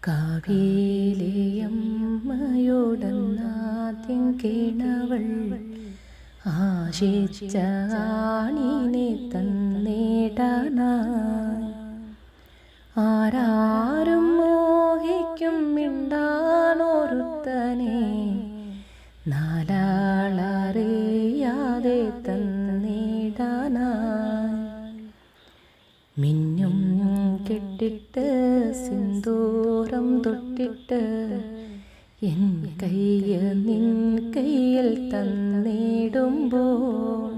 കാവേലിയമ്മയോടന്നാദ്യം കേണവൾ ആശിച്ച ആണിനെ തന്നേടാനായി. ആരാരും മോഹിക്കും മിണ്ടാനോരുത്തനെ നാലാളറിയാതെ തന്നേടാനായി. മിന്നും കെട്ടിട്ട് സിന്ദൂരം തൊട്ടിട്ട് എൻ കയ്യ് നിൻ കയ്യിൽ തന്നിടുമ്പോൾ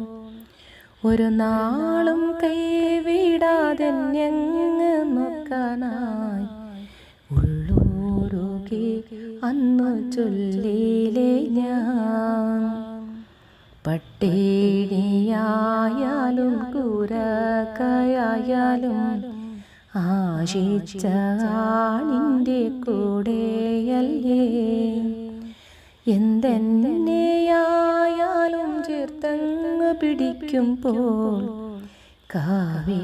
ഒരു നാളും കൈവിടാതെ ഞങ്ങ് നോക്കാനായി ഉള്ളൂരുകി അന്നു ചൊല്ലിയിലെ ഞാൻ. പട്ടിണിയായാലും കൂരക്കായാലും ആശിച്ച ആണിൻ്റെ കൂടെയല്ലേ. എന്തെന്നെയായാലും ചേർത്തങ്ങ് പിടിക്കുമ്പോൾ കാവേലിയമ്മയെ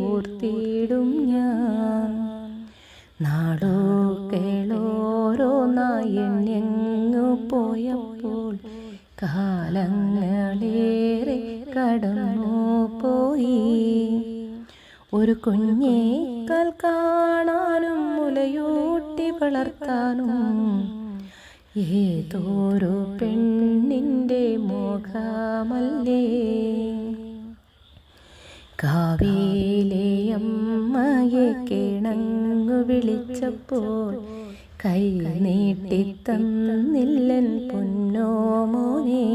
ഓർത്തിടും ഞാൻ. നാടോകളോരോന്നായി എണ്ണിങ്ങു പോയപ്പോൾ കാലങ്ങളേറെ കടന്നു പോയി. ഒരു കുഞ്ഞേക്കാൽ കാണാനും മുലയൂട്ടി വളർത്താനും ഏതൊരു പെണ്ണിൻ്റെ മോഹമല്ലേ. കാവേലിയമ്മയെ കിണങ്ങു വിളിച്ചപ്പോൾ കൈ നീട്ടിത്തന്നില്ലൻ പൊന്നോ മോനെ.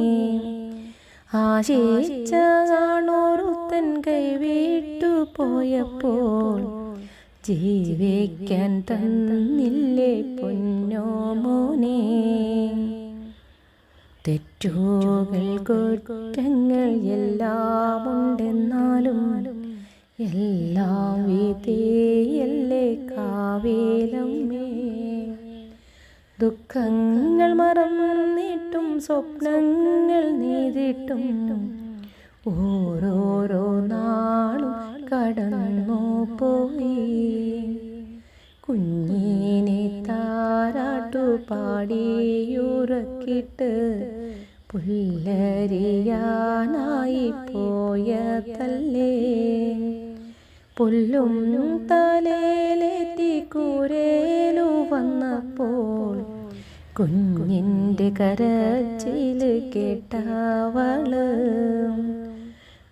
ആശിച്ച കാണോരുത്തൻ കൈവിട്ടു പോയപ്പോൾ ജീവിക്കാൻ തന്നില്ലേ പൊന്നോ മോനെ. തെറ്റുകൾ കുറ്റങ്ങൾ എല്ലാം ഉണ്ടെന്നാലും എല്ലാം വിധിയല്ലേ കാവേലമ്മേ. ദുഃഖങ്ങൾ മറന്നിട്ടും സ്വപ്നങ്ങൾ നീതിട്ടും ഓരോരോ നാളും കടന്നു പോയി. കുഞ്ഞിനെ താരാട്ടു പാടിയുറക്കിട്ട് പുല്ലരിയാനായി പോയതല്ലേ. പുല്ലും തലയിലേറ്റി കൂരേലു വന്നപ്പോൾ കുഞ്ഞിൻ്റെ കരച്ചില് കേട്ടവള്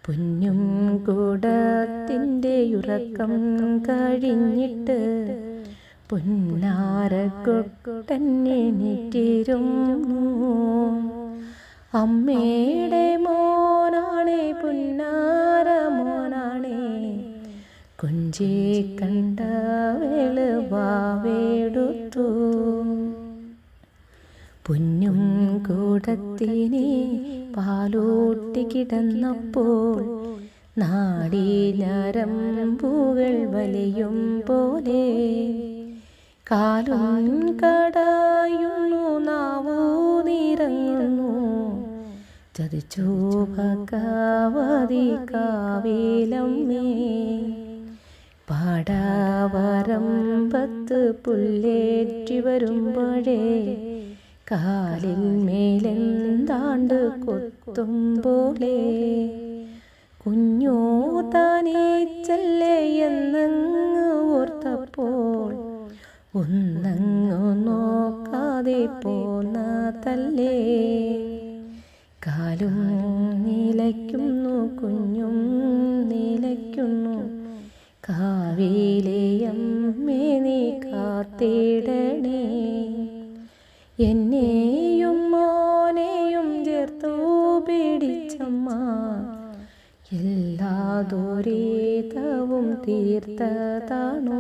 പൊന്നും കൂടത്തിൻ്റെ ഉറക്കം കഴിഞ്ഞിട്ട് പൊന്നാരക്കൊട്ടെണ്ണിറ്റിരുന്നു. അമ്മയുടെ മോനാണേ പുന്നാര മോനാണേ കുഞ്ചി കണ്ട വെളുവാവേടുത്തു. പൊന്നും കൂടത്തിനെ പാലൂട്ടി കിടന്നപ്പോൾ നാടി ഞരമ്പുകൾ വലിയും പോലെ കാലും കടയുന്നു നാവൂ നിറങ്ങുന്നു. ചതിച്ചു ഭഗവതി കാവേലമ്മേ. പാടാവരമ്പത്ത് പുല്ലേറ്റി വരുമ്പോഴേ കാലിൽ മേലെന്താണ്ട് കൊത്തും പോലെ കുഞ്ഞോ താനേച്ചല്ലേ എന്നങ്ങ് ഓർത്തപ്പോൾ ഒന്നങ്ങു നോക്കാതെ പോന്ന തല്ലേ. കാലും നിലയ്ക്കുന്നു കുഞ്ഞും നിലയ്ക്കുന്നു. കാവേലിയമ്മേ നീ കാത്തിടണേ. എന്നെയും മോനെയും ചേർത്തു പിടിച്ചമ്മ എല്ലാ ദുരിതവും തീർത്തതാണോ.